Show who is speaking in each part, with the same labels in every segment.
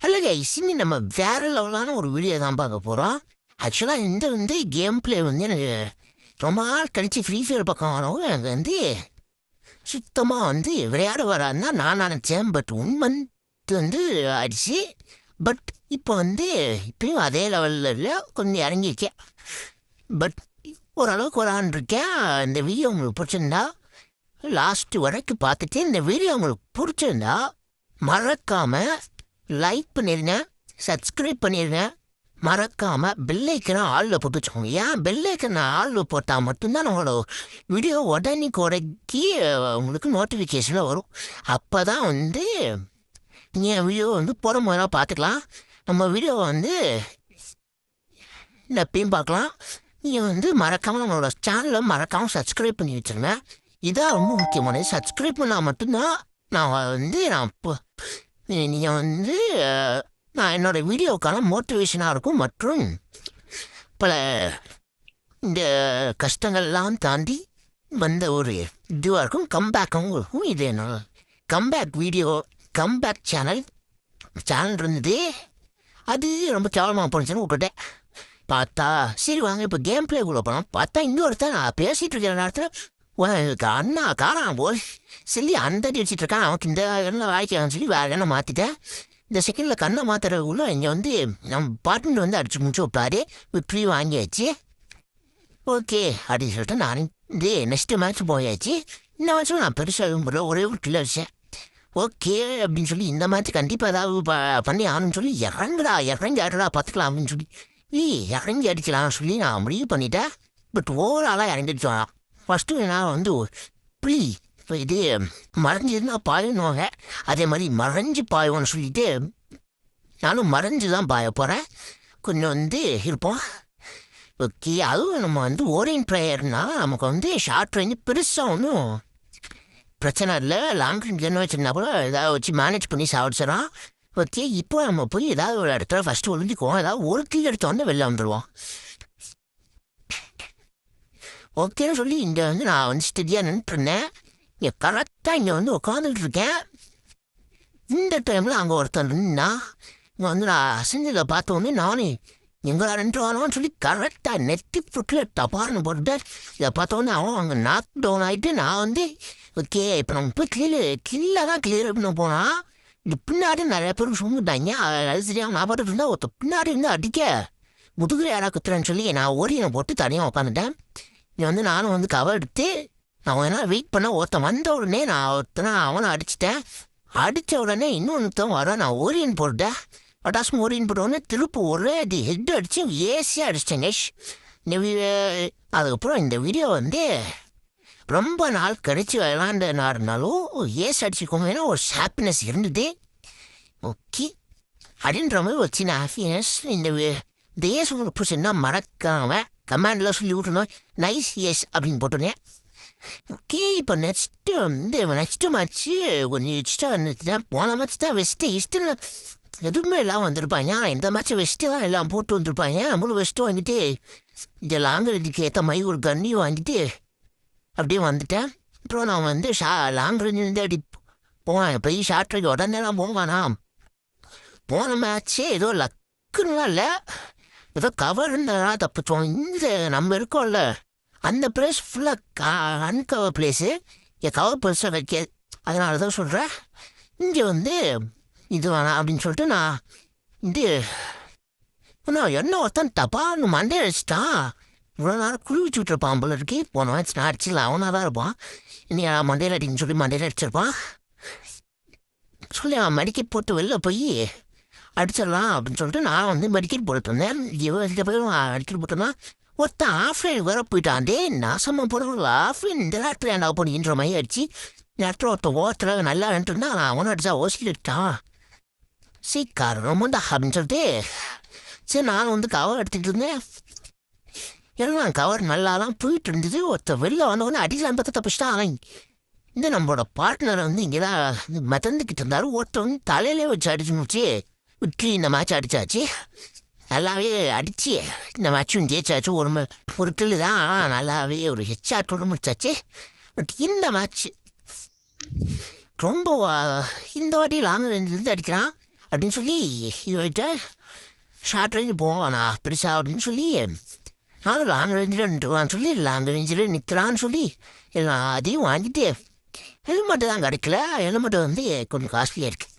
Speaker 1: Hello guys, இன்னி நம்ம வேற லெவலான ஒரு வீடியோ தான் பார்க்க போகிறோம். ஆக்சுவலாக இந்த கேம் பிளே எனக்கு ரொம்ப நாள் கழிச்சு ஃப்ரீ ஃபயர் பக்கம் வரவும் எனக்கு சுத்தமாக விளையாட வராதுன்னா நான் நினச்சேன். பட் 1 மந்த் ஆயிடுச்சு. பட் இப்போ இப்பயும் அதே லெவலில் இல்லை, கொஞ்சம் இறங்கியிருக்கேன். பட் ஓரளவுக்கு விளாண்டுருக்கேன். இந்த வீடியோ உங்களுக்கு பிடிச்சிருந்தா லாஸ்ட்டு வரைக்கும் பார்த்துட்டு இந்த வீடியோ உங்களுக்கு பிடிச்சிருந்தா மறக்காமல் லைக் பண்ணிடுங்க, சப்ஸ்கிரைப் பண்ணிடுங்க. மறக்காமல் பெல்லைக்கனை ஆளில் போட்டு வச்சுக்கோங்க. ஏன் பெல்லைக்கனை ஆளில் போட்டால் மட்டும்தான் நம்மளோட வீடியோ உடனே உங்களுக்கு நோட்டிஃபிகேஷனில் வரும். அப்போ தான் நீங்கள் வீடியோ போகிற முதல்ல பார்த்துக்கலாம். நம்ம வீடியோ எப்பயும் பார்க்கலாம். நீங்கள் மறக்காமல் நம்மளோட சேனலை மறக்காமல் சப்ஸ்கிரைப் பண்ணி வச்சுருங்க. இதான் ரொம்ப முக்கியமானது. சப்ஸ்கிரைப் பண்ணால் மட்டும்தான் நான் இப்போ நீங்கள் நான் என்னோடய வீடியோக்கான மோட்டிவேஷனாக இருக்கும். மற்றும் பல இந்த கஷ்டங்கள்லாம் தாண்டி வந்த ஒரு இதுவாக இருக்கும், கம்பேக்காகவும் இருக்கும். இது என்னோட கம்பேக் வீடியோ, கம்பேக் சேனல் இருந்தது. அது ரொம்ப கேவலமாக போணுச்சுன்னு விட்டுட்டேன். பார்த்தா சரி வாங்க இப்போ கேம் பிளே கூட போகலாம். பார்த்தா இன்னொருத்தான் நான் பேசிகிட்டு இருக்கிற நேரத்தில் அண்ணா காரான் போய் சொல்லி அந்த அடிச்சுட்டு இருக்கான். அவனுக்கு இந்த என்ன வாய்க்கான்னு சொல்லி வேறு என்ன மாற்றிட்டேன். இந்த செகண்டில் கண்ணை மாற்றுறதுக்குள்ள இங்கே நம்ம பார்ட்னர் அடிச்சு முடிச்சு விட்டாரு. விட்ரி வாங்கியாச்சு. ஓகே அப்படின்னு சொல்லிட்டு நான் நெக்ஸ்ட்டு மேட்ச் போயாச்சு. இந்த மேட்ச்சும் நான் பெருசாக ஒரே ஒரு கிலோ வச்சேன். ஓகே அப்படின்னு சொல்லி இந்த மேட்ச் கண்டிப்பாக ஏதாவது பண்ணி ஆகணும்னு சொல்லி இறங்கி ஆடுறா பார்த்துக்கலாம் அப்படின்னு சொல்லி இறங்கி அடிக்கலாம்னு சொல்லி நான் முடிவு பண்ணிட்டேன். பட் ஓவராலாக இறங்கிடுச்சு. ஃபஸ்ட்டு நான் புளி இப்போ இது மறைஞ்சிருந்தா பாயணுவாங்க, அதே மாதிரி மறைஞ்சு பாயோன்னு சொல்லிட்டு நானும் மறைஞ்சு தான் பாய போகிறேன். கொஞ்சம் இருப்போம். ஓகே, அதுவும் நம்ம ஓரியன் ப்ளேயர்னால் நமக்கு ஷார்ட் ரேஞ்சு பெருசாக ஒன்றும் பிரச்சனை இல்லை. லாங் ரேஞ்ச் என்ன வச்சுருந்தா கூட ஏதாவது வச்சு மேனேஜ் பண்ணி சாப்பிட்றோம். ஓகே, இப்போ நம்ம போய் ஏதாவது ஒரு இடத்துல ஃபஸ்ட்டு ஒழிஞ்சிக்குவோம். ஏதாவது ஒரு கீழ் எடுத்தோடனே வெளில வந்துடுவோம். ஓகேன்னு சொல்லி இங்கே நான் ஸ்டெடியாக நின்றுருந்தேன். இங்கே கரெக்டாக இங்கே உட்காந்துட்டு இருக்கேன். இந்த டைமில் அங்கே ஒருத்தர் நின்னா இங்கே நான் அசைஞ்சதை பார்த்தோன்னே நானே எங்களை நின்றுவானோன்னு சொல்லி கரெக்டாக நெட்டி புட்டில் டப்பார்னு போட்டுட்டேன். இதை பார்த்தோன்னே அவன் அங்கே நாக் டவுன் ஆகிட்டு நான் ஓகே இப்போ நம்ம போய் கிளியில் தான் கிளியர் பண்ண போனால் இது பின்னாடி நிறைய பேர் சொல்லிட்டாங்க. அது சரியாக நான் பாட்டு இருந்தால் ஒருத்தர் பின்னாடி அடிக்க முதுகுல யாராக குத்துறேன்னு சொல்லி நான் ஓரியனை போட்டு தனியாக உட்காந்துட்டேன். இது நானும் கவர் எடுத்து நான் வேணால் வெயிட் பண்ண ஒருத்தன் வந்த உடனே நான் அவனை அடிச்சிட்டேன். அடித்த உடனே இன்னொருத்தன் வர நான் ஓரியன் போட்டேன். பட்டாசும் ஓரியன் போட்ட உடனே திருப்பி ஒரே அது ஹெட் அடித்து ஏசியாக அடிச்சிட்டேங்க. இந்த அதுக்கப்புறம் இந்த வீடியோ ரொம்ப நாள் கழிச்சு விளாண்டனாருனாலும் ஏசி அடிச்சுக்கோங்க, ஏன்னா ஒரு ஹாப்பினஸ் இருந்தது. ஓகே அப்படின்ற மாதிரி ஒரு சின்ன ஹாப்பினஸ். இந்த ஏசி உங்களுக்கு பிடிச்சிருந்தா மறக்காமல் கமாண்டில் சொல்லி விட்டுருந்தோம். நைஸ் எஸ் அப்படின்னு போட்டுருந்தேன். ஓகே, இப்போ நெக்ஸ்ட்டு மேட்ச்சு கொஞ்சம் எக்ஸ்ட்ரா இருந்துச்சு. போன மேட்ச் தான் வெஸ்ட்டு எதுவுமே எல்லாம் வந்திருப்பாங்க. இந்த மேட்ச்சை வெஸ்ட்டு தான் எல்லாம் போட்டு வந்திருப்பாங்க. நம்மளும் வெஸ்ட்டு வாங்கிட்டு இந்த லாங்குவேஜுக்கு ஏற்ற மாதிரி ஒரு கன்னியும் வாங்கிட்டு அப்படியே வந்துட்டேன். அப்புறம் நான் லாங் ரேஞ்சிலேருந்து அப்படி போவேன். போய் ஷார்ட் ரேஞ்ச் உடனேலாம் போவானா. போன மேட்ச்சே ஏதோ லக்குன்னா இல்லை, ஏதோ கவர் இருந்தால் தப்பிச்சோம். இந்த நம்ம இருக்கோம்ல அந்த பிளேஸ் ஃபுல்லாக அன்கவர் பிளேஸு. என் கவர் பெருசாக வைக்க, அதனால தான் சொல்கிறேன். இங்கே இது வேணாம் அப்படின்னு சொல்லிட்டு நான் என்ன ஒருத்தன் தப்பான்னு மண்டையை அடிச்சிட்டான். இவ்வளோ நேரம் குளிச்சு விட்டுருப்பான் போல இருக்கு. போன மேட்ச் நான் அடிச்சிடல, அவனாக தான் இருப்பான். இனி மண்டையில் அடின்னு சொல்லி மண்டையில் அடிச்சிருப்பான் சொல்லி அவன் மெடிக்கெட் போட்டு வெளில போய் அடிச்சிடலாம் அப்படின்னு சொல்லிட்டு நான் மெடிக்கெட் போட்டுருந்தேன். இவர்கிட்ட போய் மெடிக்கெட் போட்டோன்னா ஒருத்தன் ஆஃப்லைன் வேற போயிட்டான். நாசமாக போடுற ஆஃப்லைன் இந்த நேரத்தில் என்ன பண்ணின்ற மாதிரி அடிச்சு நேரத்தில் ஒருத்தன் ஓரத்தில் நல்லா நின்றுருந்தா நான் அவனை அடிச்சா ஓசிக்கிட்டான். சரி காரணம் அப்படின்னு சொல்லிட்டு சரி நான் கவர் எடுத்துக்கிட்டு இருந்தேன். ஏன்னா கவர் நல்லாலாம் போயிட்டு இருந்தது. ஒருத்தர் வெளில வந்தவொடனே அடிக்கலாம் பார்த்து தப்பிச்சிட்டான். ஆனால் நம்மளோட பார்ட்னரை இங்கே தான் மிதந்துக்கிட்டு இருந்தார். ஒருத்தவங்க தலையிலே வச்சு அடிச்சு முடிச்சு விட்டு இந்த மேட்ச் அடித்தாச்சு. நல்லாவே அடித்து இந்த மேட்சும் ஜெயிச்சாச்சு. ஒரு கில்லு தான் நல்லாவே ஒரு ஹெச்ஆட்டோடு முடிச்சாச்சு. பட் இந்த மேட்ச்சு ரொம்ப இந்த வாட்டி லாங் ரேஞ்சிலேருந்து அடிக்கிறான். அப்படின்னு சொல்லி இவர்கிட்ட ஷார்ட் ரேஞ்சு போவானா பெருசா அப்படின்னு சொல்லி நானும் லாங் ரேஞ்சில் நின்றுவான்னு சொல்லி லாங் ரேஞ்சில் நிற்கிறான்னு சொல்லி அதையும் வாங்கிட்டு ஹெல்மெட்டு தான் கிடைக்கல. ஹெல்மெட்டு வந்து கொஞ்சம் காஸ்ட்லியாக இருக்குது.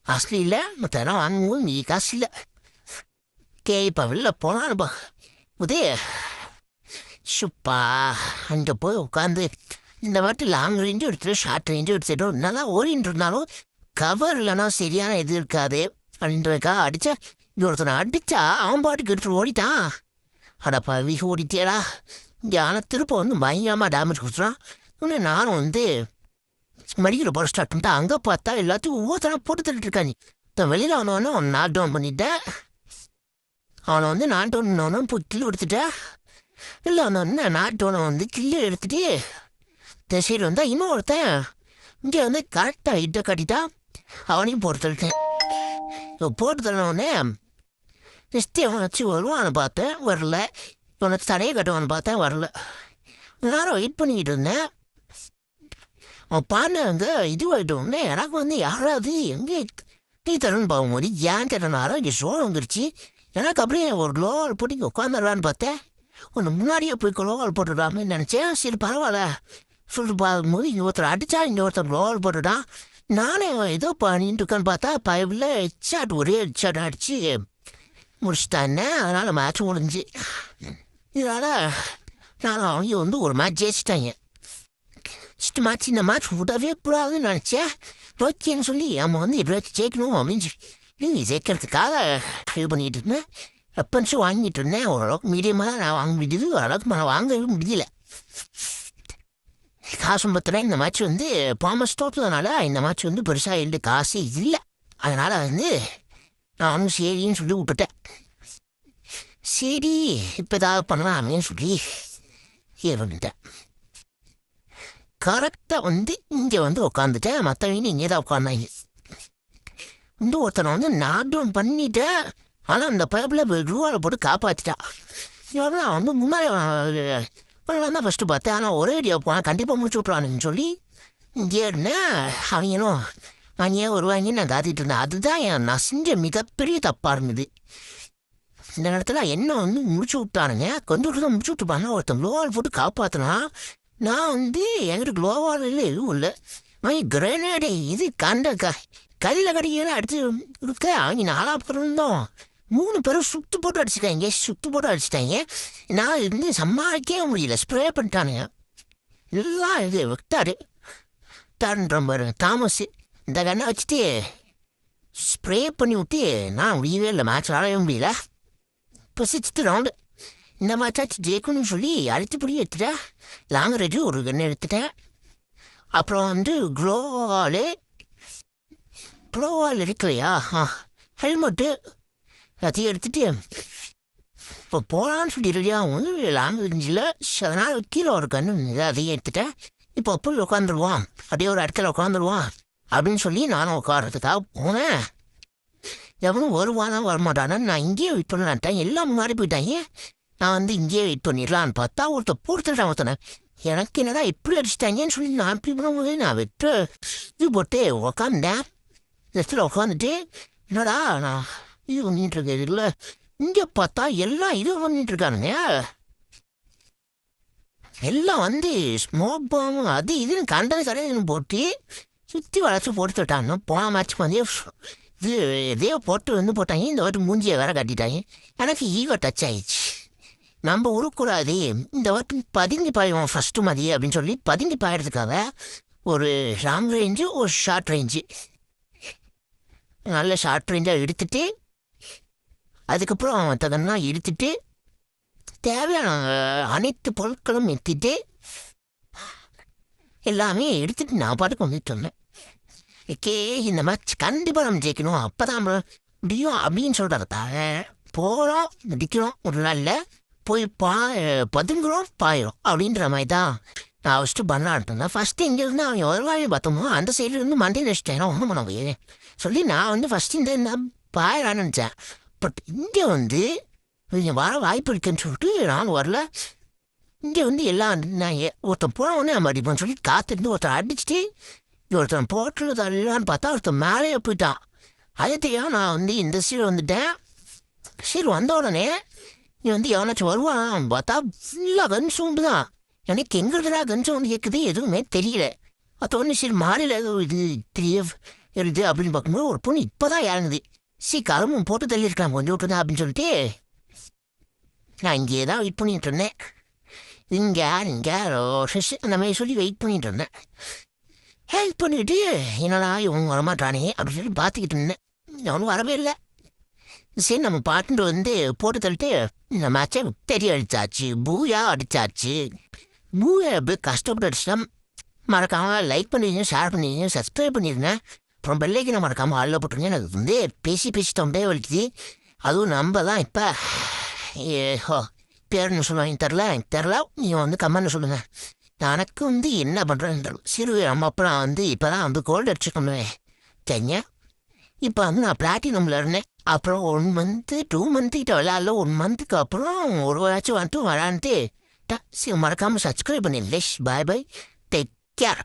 Speaker 1: காஸ்ட்லி இல்லை, மற்ற இடம் வாங்கும்போது நீ காசு இல்லை. இப்போ வெளில போனாலுப்பா உதே சுப்பா அங்கே போய் உட்காந்து இந்த வாட்டி லாங் ரேஞ்சும் எடுத்துகிட்டு ஷார்ட் ரேஞ்சும் எடுத்துகிட்டோம். நல்லா ஓடிட்டு இருந்தாலும் கவர் இல்லைனா சரியான இது இருக்காது அப்படின்றக்கா அடித்தா இங்கே ஒருத்தனை அடித்தா அவன் பாட்டுக்கு எடுத்துட்டு ஓடிட்டான். அடப்பா வீக ஓடிட்டேடா இங்கே. ஆனால் திருப்ப வந்து பயங்கரமாக டேமேஜ் கொடுத்துறான். இன்னும் நானும் வந்து மெடிக்கல் போட ஸ்டார்ட் பண்ணிட்டேன். அங்கே பார்த்தா எல்லாத்தையும் ஒவ்வொருத்தனா போட்டு தள்ளிட்டு இருக்காங்க. வெளியில் அவனவொன்னே அவன் நாட் டவுன் பண்ணிட்டேன். அவனை வந்து நாட் டவுன் போய் கில்லு எடுத்துட்டேன். இல்லை அவனை நாட் டவுனை வந்து கில்லு எடுத்துட்டு சைடு வந்தால் இன்னும் ஒருத்தன் இங்கே வந்து கரெக்டாக இட்ட காட்டிட்டான். அவனையும் போட்டு தள்ளிட்டேன். போட்டு தள்ளினோடனே நெக்ஸ்ட்டு அவனை வச்சு வருவான்னு பார்த்தேன், வரல. இவனை தடையை கட்டுவான்னு பார்த்தேன், வரல. நேரம் வெயிட் பண்ணிக்கிட்டு இருந்தேன். அவன் பாருங்க அங்கே இதுவாகிட்டோடனே எனக்கு வந்து யாராவது எங்கே டீ தரணும்னு பார்க்கும்போது ஏன் கேட்டனாலும் இங்கே சோழம் வந்துருச்சு. எனக்கு அப்படியே ஒரு க்ளோவால் போட்டு இங்கே உட்காந்துடலான்னு பார்த்தேன். ஒன்று முன்னாடியே போய் க்ளோவால் போட்டுடாமே நினச்சேன். சரி பரவாயில்ல சொல்லிட்டு பார்க்கும்போது இங்கே ஒருத்தர் அடித்தா இங்கே ஒருத்தர் க்ளோவால் போட்டுட்டான். நானே ஏதோ பண்ணிட்டு இருக்கான்னு பார்த்தா பைப்பில் ஹெட்ஷாட் ஒரே ஹெட்ஷாட் அடித்து முடிச்சுட்டானே. அதனால் மேட்ச் முடிஞ்சு. இதனால் நான் அவங்க வந்து ஒரு மேட்ச் ஜெயிச்சிட்டாங்க. ஃபஸ்ட்டு மேட்ச் இந்த மேட்ச் விடவே கூடாதுன்னு நினச்சேன். ஓகேன்னு சொல்லி நம்ம வந்து எப்படியாச்சும் ஜெயிக்கணும் அப்படின்னு சொல்லி ஜெயிக்கிறதுக்காக இது பண்ணிகிட்டு இருந்தேன். வெப்பன்ஸும் வாங்கிட்டு இருந்தேன். ஓரளவுக்கு மீடியமாக தான் நான் வாங்க முடியுது. ஓரளவுக்கு நான் வாங்கவே முடியல. காசும் பத்திரம் இந்த மேட்ச் வந்து பாமஸ் தோற்றதுனால இந்த மேட்ச் வந்து பெருசாக எழுது காசு இல்லை. அதனால் வந்து நான் வந்து சரின்னு சொல்லி விட்டுட்டேன். சரி இப்போ ஏதாவது பண்ணலாமேன்னு சொல்லி பண்ணிட்டேன். கரெக்டாக வந்து இங்கே வந்து உட்காந்துட்டேன். மற்றவங்க இங்கே தான் உட்காந்தாங்க. வந்து ஒருத்தனை வந்து நாட் டவுன் பண்ணிட்டேன். ஆனால் அந்த பைப்பில் ரூவாவில் போட்டு காப்பாற்றிட்டான். நான் வந்து முன்னாடி தான் ஃபஸ்ட்டு பார்த்தேன். ஆனால் ஒரே ஐடியா போனால் கண்டிப்பாக முடிச்சு விட்ருவானுன்னு சொல்லி இங்கே இருந்தேன். அவங்களும் வாங்கியே வருவாங்கன்னு நான் காத்திட்டு இருந்தேன். அதுதான் நான் செஞ்ச மிகப்பெரிய தப்பாக இருந்தது. இந்த நேரத்தில் என்ன வந்து முடிச்சு விட்டானுங்க. கொஞ்சம் தான் முடிச்சு விட்டுப்பாங்க. ஒருத்தன் க்ளோவால் போட்டு காப்பாற்றினா நான் வந்து எங்கிட்ட க்ளோவால் இல்லை எதுவும் இல்லை. கிரேனேடு இது கையில் கடிக்கலாம் அடிச்சு இருக்க. அவங்க 4 பேர் இருந்தோம். 3 பேரும் சுற்று போட்டு அடிச்சிட்டாங்க. நான் இருந்து சமாளிக்கவே முடியல. ஸ்ப்ரே பண்ணிட்டானுங்க எல்லாம். இது விட்டாருன்ற பாரு தாமஸ் இந்த கண்ணை வச்சுட்டு ஸ்ப்ரே பண்ணி விட்டு நான் முடியவே இல்லை. மேட்ச் ஆடவே முடியல. இப்போ 6th ரவுண்டு. இந்த மேட்சாச்சு ஜெயிக்கணும்னு சொல்லி அழுத்துப்படி எடுத்துட்டேன். லாங் ரேஞ்சு ஒரு கன்று எடுத்துட்டேன். அப்புறம் வந்து க்ளோவால் இருக்கலையா ஹெல்மெட்டு எல்லாத்தையும் எடுத்துகிட்டு இப்போ போகலான்னு சொல்லி ரெடியாக வந்து லாங் ரேஞ்சில். அதனால் கீழே ஒரு கன்று இருந்தது, அதையும் எடுத்துட்டேன். இப்போ போய் உட்காந்துருவான், அப்படியே ஒரு இடத்துல உட்காந்துருவான் அப்படின்னு சொல்லி நானும் உட்காரத்துக்காக போனேன். எவனும் வருவானா வரமாட்டானா நான் இங்கேயே வெயிட் பண்ணலான்ட்டேன். எல்லாம் முன்னாடி போயிட்டாங்க. நான் வந்து இங்கேயே வெயிட் பண்ணிடலான்னு பார்த்தா ஒருத்தர் போட்டுட்டான். ஒருத்தனை எனக்கு என்னடா எப்படி அடிச்சிட்டாங்கன்னு சொல்லி நான் இப்படி பண்ணும்போது நான் வெட்டு இது போட்டு உக்காந்தேன். இடத்துல உட்காந்துட்டு என்னடா நான் இது பண்ணிட்டு இருக்கேன். இல்லை இங்கே பார்த்தா எல்லாம் இது பண்ணிட்டு இருக்கானுங்க. எல்லாம் வந்து ஸ்மோக் பாம்பு அது இதுன்னு கண்டது கடைன்னு போட்டு சுற்றி வளர்ச்சி போட்டுட்டாங்க. போன மேட்ச் வந்து இது எதையோ போட்டு வந்து போட்டாங்க. இந்த வாட்டி மூஞ்சியை வேற கட்டிட்டாங்க. எனக்கு ஈகோ டச் ஆயிடுச்சு. நம்ம உருக்கூடாது, இந்த வாட்டி பதுங்கி பாயுவோம் ஃபஸ்ட்டு மதியம் அப்படின்னு சொல்லி பதுங்கி பாயறதுக்காக ஒரு லாங் ரேஞ்சு ஒரு ஷார்ட் ரேஞ்சு நல்ல ஷார்ட் ரேஞ்சாக எடுத்துட்டு அதுக்கப்புறம் தகனா எடுத்துட்டு தேவையான அனைத்து பொருட்களும் எடுத்துட்டு எல்லாமே எடுத்துட்டு நான் பாட்டுக்கு வந்துட்டு வந்தேன். ஓகே இந்த மேட்ச் கண்டிப்பாக நம்ம ஜெயிக்கணும், அப்போ தான் முடியும் அப்படின்னு சொல்கிறதுக்காக போகிறோம் நடிக்கிறோம். ஒரு நாளில் போய் பதுங்குறோம் பாயிரும் அப்படின்ற மாதிரி தான் நான் ஃபஸ்ட்டு பண்ணலான்ட்டு இருந்தேன். ஃபஸ்ட்டு இங்கேருந்து அவங்க வருவாயை பார்த்தோமோ அந்த சைட்லேருந்து மண்டையில் வச்சுட்டேன். ஒன்றும் பண்ண முடியாது சொல்லி நான் வந்து ஃபஸ்ட்டு இந்த பாயிரான்னு நினச்சேன். பட் இங்கே வந்து இங்கே வர வாய்ப்பு இருக்குன்னு சொல்லிட்டு நான் வரல. இங்கே வந்து எல்லாம் நான் ஒருத்தன் போனவொடனே நம்ம அடிப்போம்னு சொல்லி காத்திருந்து ஒருத்தன் அடிச்சுட்டு ஒருத்தன் போட்டுறது அல்லான்னு பார்த்தா ஒருத்தன் மேலேயே போயிட்டான். அதுத்தையும் நான் வந்து இந்த சைடு வந்துட்டேன். சரி வந்த உடனே நீ வந்து எவனாச்சும் வருவான் பார்த்தா ஃபுல்லாக கன் சவுண்டு தான். எனக்கு எங்கடா கன் சவுண்டு கேட்குது எதுவுமே தெரியல. ஒன்று சரி மாடியில் ஏதோ இது எழுது அப்படின்னு பார்க்கும்போது ஒரு பொண்ணு இப்போ தான் இறங்குது. கலமும் போட்டு தள்ளியிருக்கலாம் கொஞ்சம் விட்டு தான் அப்படின்னு சொல்லிட்டு நான் இங்கே தான் வெயிட் பண்ணிட்டு இருந்தேன். இங்கே அந்த மாதிரி சொல்லி வெயிட் பண்ணிட்டு இருந்தேன். ஹெல்ப் பண்ணிவிட்டு என்னடா இவங்க வரமாட்டானே அப்படின்னு சொல்லி பார்த்துக்கிட்டு இருந்தேன். அவனும் வரவே இல்லை. சரி நம்ம பாட்டுட்டு வந்து போட்டு தள்ளிட்டு இந்த மேட்சை தெரிய அடித்தாச்சு, பூயா அடித்தாச்சு. பூயா எப்படி கஷ்டப்பட்டு அடிச்சுட்டா மறக்காமல் லைக் பண்ணிடுங்க, ஷேர் பண்ணிடுங்க, சப்ஸ்கிரைப் பண்ணிடுங்க. அப்புறம் பெல்லைக்கு நான் மறக்காமல் ஆளில் போட்டுருங்க. எனக்கு வந்து பேசி தொண்டே வலிக்குது. அதுவும் நம்ம தான் இப்போ பேருன்னு சொல்லுவாங்க தெரில. நீங்கள் வந்து கமெண்ட் சொல்லுங்கள். எனக்கு வந்து என்ன பண்ணுறேன்னு தெரியல. சரி நம்ம அப்புறம் வந்து இப்போ தான் வந்து கோல்டு அடிச்சுக்கணும் சரிங்க. இப்போ வந்து நான் பிளாட்டினமில் இருந்தேன். அப்புறம் 1 மந்த்து 2 மந்த்து கிட்ட விளையாடல. 1 மந்த்துக்கு அப்புறம் ஒரு வாச்சும் வந்துட்டு விளாண்டுட்டு சரி மறக்காமல் சப்ஸ்கிரைப் பண்ணிடுங்க. Bye take care.